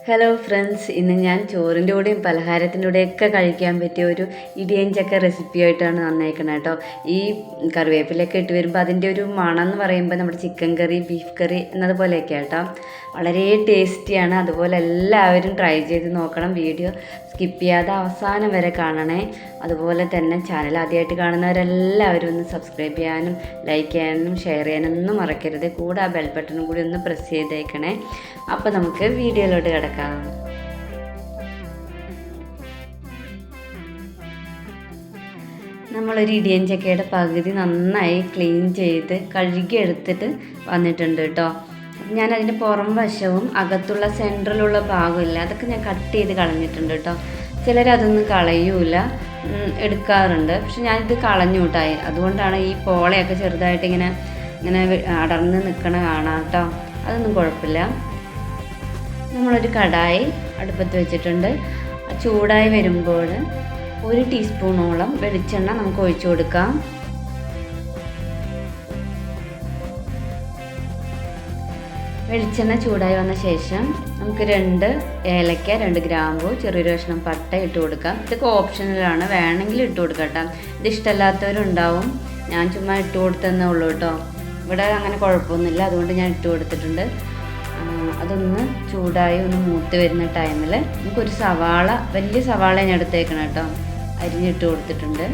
Hello friends, ഇന്ന് ഞാൻ ചോറിൻ്റെ കൂടെയും പലഹാരത്തിൻ്റെ കൂടെയൊക്കെ കഴിക്കാൻ പറ്റിയ ഒരു ഇടിയൻ ചക്ക റെസിപ്പിയായിട്ടാണ് വന്നേക്കുന്നത് കേട്ടോ. ഈ കറിവേപ്പിലൊക്കെ ഇട്ട് വരുമ്പോൾ അതിൻ്റെ ഒരു മണം എന്ന് പറയുമ്പോൾ നമ്മുടെ ചിക്കൻ കറി, ബീഫ് കറി എന്നതുപോലെയൊക്കെ കേട്ടോ. വളരെ ടേസ്റ്റിയാണ്. അതുപോലെ എല്ലാവരും ട്രൈ ചെയ്ത് നോക്കണം. വീഡിയോ സ്കിപ്പ് ചെയ്യാതെ അവസാനം വരെ കാണണേ. അതുപോലെ തന്നെ ചാനൽ ആദ്യമായിട്ട് കാണുന്നവരെല്ലാവരും ഒന്ന് സബ്സ്ക്രൈബ് ചെയ്യാനും ലൈക്ക് ചെയ്യാനും ഷെയർ ചെയ്യാനൊന്നും മറക്കരുത്. കൂടെ ആ ബെൽ ബട്ടണും കൂടി ഒന്ന് പ്രസ് ചെയ്തേക്കണേ. അപ്പോൾ നമുക്ക് വീഡിയോയിലോട്ട് കിടക്കാം. നമ്മളൊരു ഇടിയൻ ചക്കയുടെ പകുതി നന്നായി ക്ലീൻ ചെയ്ത് കഴുകി എടുത്തിട്ട് വന്നിട്ടുണ്ട് കേട്ടോ. ഞാൻ അതിൻ്റെ പുറം വശവും അകത്തുള്ള സെൻട്രലുള്ള ഭാഗമില്ല, അതൊക്കെ ഞാൻ കട്ട് ചെയ്ത് കളഞ്ഞിട്ടുണ്ട് കേട്ടോ. ചിലരതൊന്നും കളയൂല, എടുക്കാറുണ്ട്. പക്ഷെ ഞാനിത് കളഞ്ഞു കൂട്ടായി. അതുകൊണ്ടാണ് ഈ പോളയൊക്കെ ചെറുതായിട്ട് ഇങ്ങനെ അടർന്ന് നിൽക്കണ കാണാം കേട്ടോ. അതൊന്നും കുഴപ്പമില്ല. നമ്മളൊരു കടായി അടുപ്പത്ത് വെച്ചിട്ടുണ്ട്. ചൂടായി വരുമ്പോൾ 1 ടീസ്പൂണോളം വെളിച്ചെണ്ണ നമുക്ക് ഒഴിച്ചു കൊടുക്കാം. വെളിച്ചെണ്ണ ചൂടായി വന്ന ശേഷം നമുക്ക് 2 ഏലക്ക, 2 ഗ്രാമ്പൂ, ചെറിയൊരു കഷ്ണം പട്ട ഇട്ട് കൊടുക്കാം. ഇതൊക്കെ ഓപ്ഷണലാണ്, വേണമെങ്കിൽ ഇട്ട് കൊടുക്കാം കേട്ടോ. ഇത് ഇഷ്ടമല്ലാത്തവരുണ്ടാവും. ഞാൻ ചുമ്മാ ഇട്ട് കൊടുത്തതന്നേ ഉള്ളൂ കേട്ടോ. ഇവിടെ അങ്ങനെ കുഴപ്പമൊന്നുമില്ല, അതുകൊണ്ട് ഞാൻ ഇട്ട് കൊടുത്തിട്ടുണ്ട്. അതൊന്ന് ചൂടായി ഒന്ന് മൂത്ത് വരുന്ന ടൈമിൽ നമുക്കൊരു സവാള, വലിയ സവാള ഞാൻ എടുത്തേക്കണം കേട്ടോ, അരിഞ്ഞിട്ട് കൊടുത്തിട്ടുണ്ട്.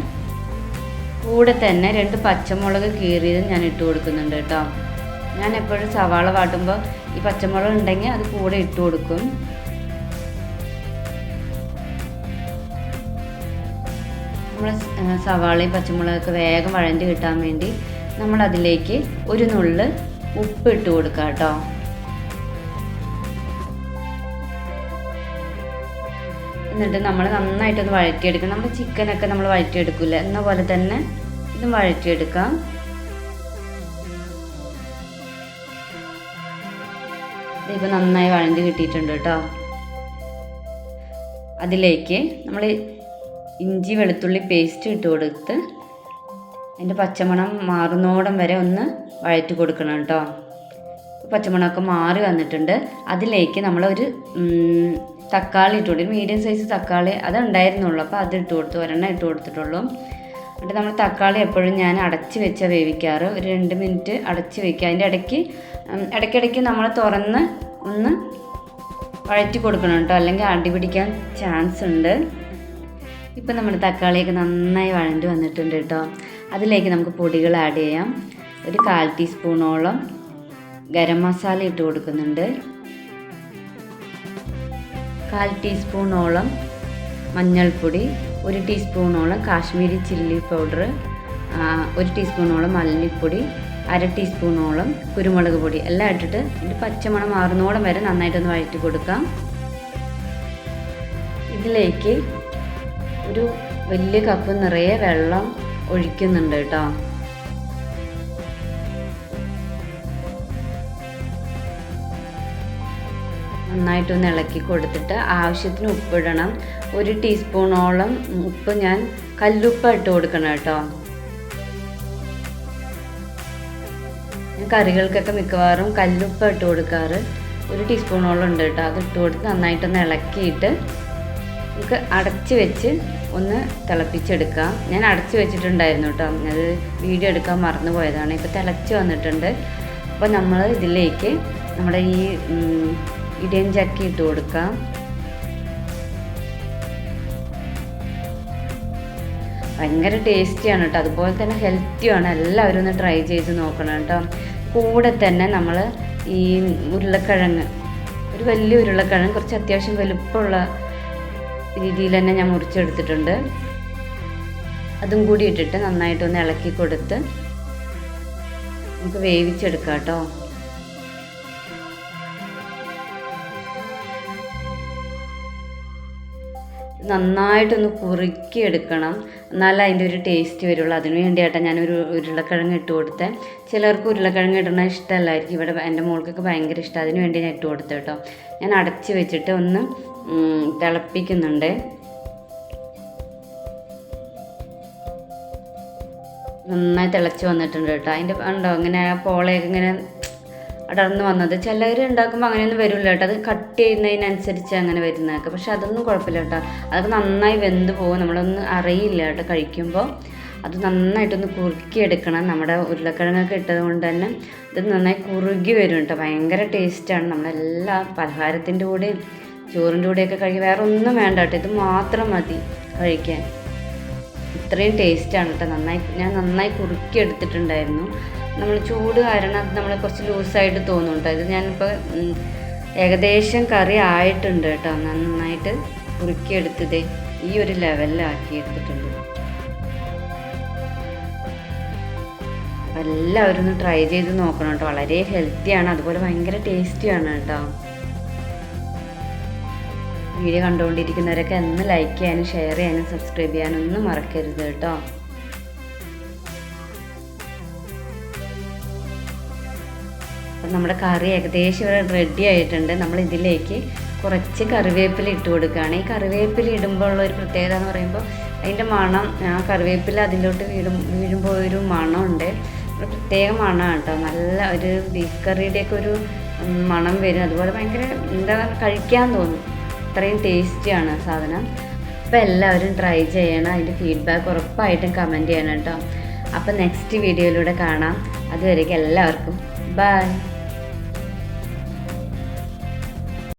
കൂടെ തന്നെ 2 പച്ചമുളക് കീറിയതും ഞാൻ ഇട്ട് കൊടുക്കുന്നുണ്ട് കേട്ടോ. ഞാൻ എപ്പോഴും സവാള വാട്ടുമ്പോൾ ഈ പച്ചമുളക് ഉണ്ടെങ്കിൽ അത് കൂടെ ഇട്ട് കൊടുക്കും. നമ്മൾ സവാളയും പച്ചമുളകൊക്കെ വേഗം വഴണ്ടി കിട്ടാൻ വേണ്ടി നമ്മളതിലേക്ക് ഒരു നുള്ള് ഉപ്പ് ഇട്ട് കൊടുക്കാം കേട്ടോ. എന്നിട്ട് നമ്മൾ നന്നായിട്ടൊന്ന് വഴറ്റിയെടുക്കണം. നമ്മൾ ചിക്കനൊക്കെ നമ്മൾ വഴറ്റിയെടുക്കില്ല എന്ന പോലെ തന്നെ ഇതും വഴറ്റിയെടുക്കാം. ഇതിപ്പോൾ നന്നായി വഴണ്ടി കിട്ടിയിട്ടുണ്ട് കേട്ടോ. അതിലേക്ക് നമ്മൾ ഇഞ്ചി വെളുത്തുള്ളി പേസ്റ്റ് ഇട്ട് കൊടുത്ത് അതിൻ്റെ പച്ചമണം മാറുന്നോടം വരെ ഒന്ന് വഴറ്റി കൊടുക്കണം കേട്ടോ. പച്ചമണമൊക്കെ മാറി വന്നിട്ടുണ്ട്. അതിലേക്ക് നമ്മളൊരു തക്കാളി ഇട്ട് കൊടുത്തു. മീഡിയം സൈസ് തക്കാളി അതുണ്ടായിരുന്നുള്ളൂ, അപ്പോൾ അത് ഇട്ട് കൊടുത്തു. ഒരെണ്ണം ഇട്ട് കൊടുത്തിട്ടുള്ളൂ. എന്നിട്ട് നമ്മൾ തക്കാളി എപ്പോഴും ഞാൻ അടച്ച് വെച്ചാൽ വേവിക്കാറ്. ഒരു 2 മിനിറ്റ് അടച്ച് വെക്കുക. അതിൻ്റെ ഇടയ്ക്കിടയ്ക്ക് നമ്മൾ തുറന്ന് ഒന്ന് വഴറ്റി കൊടുക്കണം കേട്ടോ, അല്ലെങ്കിൽ അടി പിടിക്കാൻ ചാൻസ് ഉണ്ട്. ഇപ്പം നമ്മുടെ തക്കാളിയൊക്കെ നന്നായി വഴണ്ടി വന്നിട്ടുണ്ട് കേട്ടോ. അതിലേക്ക് നമുക്ക് പൊടികൾ ആഡ് ചെയ്യാം. ഒരു 1/4 ടീസ്പൂണോളം ഗരം മസാല ഇട്ട് കൊടുക്കുന്നുണ്ട്. 1/4 ടീസ്പൂണോളം മഞ്ഞൾപ്പൊടി, 1 ടീസ്പൂണോളം കാശ്മീരി ചില്ലി പൗഡർ, 1 ടീസ്പൂണോളം മല്ലിപ്പൊടി, 1/2 ടീസ്പൂണോളം കുരുമുളക് പൊടി എല്ലാം ഇട്ടിട്ട് ഇതിൻ്റെ പച്ചമണം മാറുന്നോളം വരെ നന്നായിട്ടൊന്ന് വഴറ്റി കൊടുക്കാം. ഇതിലേക്ക് ഒരു വലിയ കപ്പ് നിറയെ വെള്ളം ഒഴിക്കുന്നുണ്ട് കേട്ടോ. നന്നായിട്ടൊന്ന് ഇളക്കി കൊടുത്തിട്ട് ആവശ്യത്തിന് ഉപ്പിടണം. 1 ടീസ്പൂണോളം ഉപ്പ് ഞാൻ കല്ലുപ്പ് ഇട്ട് കൊടുക്കണം കേട്ടോ. ഞാൻ കറികൾക്കൊക്കെ മിക്കവാറും കല്ലുപ്പ് ഇട്ട് കൊടുക്കാറ്. 1 ടീസ്പൂണോളം ഉണ്ട് കേട്ടോ. അത് ഇട്ട് കൊടുത്ത് നന്നായിട്ടൊന്ന് ഇളക്കിയിട്ട് നമുക്ക് അടച്ച് വെച്ച് ഒന്ന് തിളപ്പിച്ചെടുക്കാം. ഞാൻ അടച്ച് വെച്ചിട്ടുണ്ടായിരുന്നു കേട്ടോ, അത് വീഡിയോ എടുക്കാൻ മറന്നു പോയതാണ്. ഇപ്പോൾ തിളച്ച് വന്നിട്ടുണ്ട്. അപ്പോൾ നമ്മൾ ഇതിലേക്ക് നമ്മുടെ ഈ ഇടിയൻ ചക്ക ഇട്ട് കൊടുക്കാം. ഭയങ്കര ടേസ്റ്റിയാണ് കേട്ടോ, അതുപോലെ തന്നെ ഹെൽത്തിയാണ്. എല്ലാവരും ഒന്ന് ട്രൈ ചെയ്ത് നോക്കണം കേട്ടോ. കൂടെ തന്നെ നമ്മൾ ഈ ഉരുളക്കിഴങ്ങ്, ഒരു വലിയ ഉരുളക്കിഴങ്ങ്, കുറച്ച് അത്യാവശ്യം വലുപ്പമുള്ള രീതിയിൽ തന്നെ ഞാൻ മുറിച്ചെടുത്തിട്ടുണ്ട്. അതും കൂടി ഇട്ടിട്ട് നന്നായിട്ടൊന്ന് ഇളക്കി കൊടുത്ത് നമുക്ക് വേവിച്ചെടുക്കാം കേട്ടോ. നന്നായിട്ടൊന്ന് കുറുക്കിയെടുക്കണം, എന്നാലേ അതിൻ്റെ ഒരു ടേസ്റ്റ് വരുള്ളൂ. അതിന് വേണ്ടിയിട്ടാണ് ഞാനൊരു ഉരുളക്കിഴങ്ങ് ഇട്ട് കൊടുത്തത്. ചിലർക്ക് ഉരുളക്കിഴങ്ങ് ഇടണ ഇഷ്ടമല്ലായിരിക്കും. ഇവിടെ എൻ്റെ മോൾക്കൊക്കെ ഭയങ്കര ഇഷ്ടം. അതിന് വേണ്ടി ഞാൻ ഇട്ട് കൊടുത്തത് കേട്ടോ. ഞാൻ അടച്ച് വെച്ചിട്ട് ഒന്ന് തിളപ്പിക്കുന്നുണ്ട്. നന്നായി തിളച്ച് വന്നിട്ടുണ്ട് കേട്ടോ. അതിൻ്റെ ഉണ്ടോ ഇങ്ങനെ പോളയൊക്കെ ഇങ്ങനെ അടർന്ന് വന്നത്. ചിലർ ഉണ്ടാക്കുമ്പോൾ അങ്ങനെയൊന്നും വരില്ല കേട്ടോ, അത് കട്ട് ചെയ്യുന്നതിനനുസരിച്ച് അങ്ങനെ വരുന്നതൊക്കെ. പക്ഷെ അതൊന്നും കുഴപ്പമില്ല കേട്ടോ, അതൊക്കെ നന്നായി വെന്ത് പോകും, നമ്മളൊന്നും അറിയില്ല കേട്ടോ കഴിക്കുമ്പോൾ. അത് നന്നായിട്ടൊന്ന് കുറുക്കിയെടുക്കണം. നമ്മുടെ ഉരുളക്കിഴങ്ങൊക്കെ ഇട്ടത് കൊണ്ട് തന്നെ ഇത് നന്നായി കുറുകി വരും കേട്ടോ. ഭയങ്കര ടേസ്റ്റാണ്. നമ്മളെല്ലാ പലഹാരത്തിൻ്റെ കൂടെയും ചോറിൻ്റെ കൂടെയൊക്കെ കഴിക്കും, വേറെ ഒന്നും വേണ്ട കേട്ടോ, ഇത് മാത്രം മതി കഴിക്കാൻ. ഇത്രയും ടേസ്റ്റാണ് കേട്ടോ. ഞാൻ നന്നായി കുറുക്കി എടുത്തിട്ടുണ്ടായിരുന്നു. നമ്മൾ ചൂട് കാരണം അത് നമ്മൾ കുറച്ച് ലൂസായിട്ട് തോന്നും കേട്ടോ. ഇത് ഞാനിപ്പോൾ ഏകദേശം കറി ആയിട്ടുണ്ട് കേട്ടോ. നന്നായിട്ട് കുറുക്കിയെടുത്തത് ഈ ഒരു ലെവലിലാക്കി എടുത്തിട്ടുണ്ട്. എല്ലാവരും ഒന്ന് ട്രൈ ചെയ്ത് നോക്കണം കേട്ടോ. വളരെ ഹെൽത്തിയാണ്, അതുപോലെ ഭയങ്കര ടേസ്റ്റിയാണ് കേട്ടോ. വീഡിയോ കണ്ടുകൊണ്ടിരിക്കുന്നവരൊക്കെ ഒന്ന് ലൈക്ക് ചെയ്യാനും ഷെയർ ചെയ്യാനും സബ്സ്ക്രൈബ് ചെയ്യാനും ഒന്നും മറക്കരുത് കേട്ടോ. അപ്പം നമ്മുടെ കറി ഏകദേശം റെഡി ആയിട്ടുണ്ട്. നമ്മൾ ഇതിലേക്ക് കുറച്ച് കറിവേപ്പില ഇട്ട് കൊടുക്കുകയാണ്. ഈ കറിവേപ്പില ഇടുമ്പോൾ ഉള്ള ഒരു പ്രത്യേകത എന്ന് പറയുമ്പോൾ അതിൻ്റെ മണം, ആ കറിവേപ്പില അതിലോട്ട് വീഴുമ്പോൾ ഒരു മണമുണ്ട്, ഒരു പ്രത്യേക മണമാണ് കേട്ടോ. നല്ല ഒരു ബീഫ് കറിയുടെയൊക്കെ ഒരു മണം വരും. അതുപോലെ ഭയങ്കര എന്താ കഴിക്കാൻ തോന്നും, അത്രയും ടേസ്റ്റിയാണ് സാധനം. അപ്പോൾ എല്ലാവരും ട്രൈ ചെയ്യണം. അതിൻ്റെ ഫീഡ്ബാക്ക് ഉറപ്പായിട്ടും കമൻറ്റ് ചെയ്യണം കേട്ടോ. അപ്പോൾ നെക്സ്റ്റ് വീഡിയോയിലൂടെ കാണാം. അതുവരേക്കും എല്ലാവർക്കും ബൈ.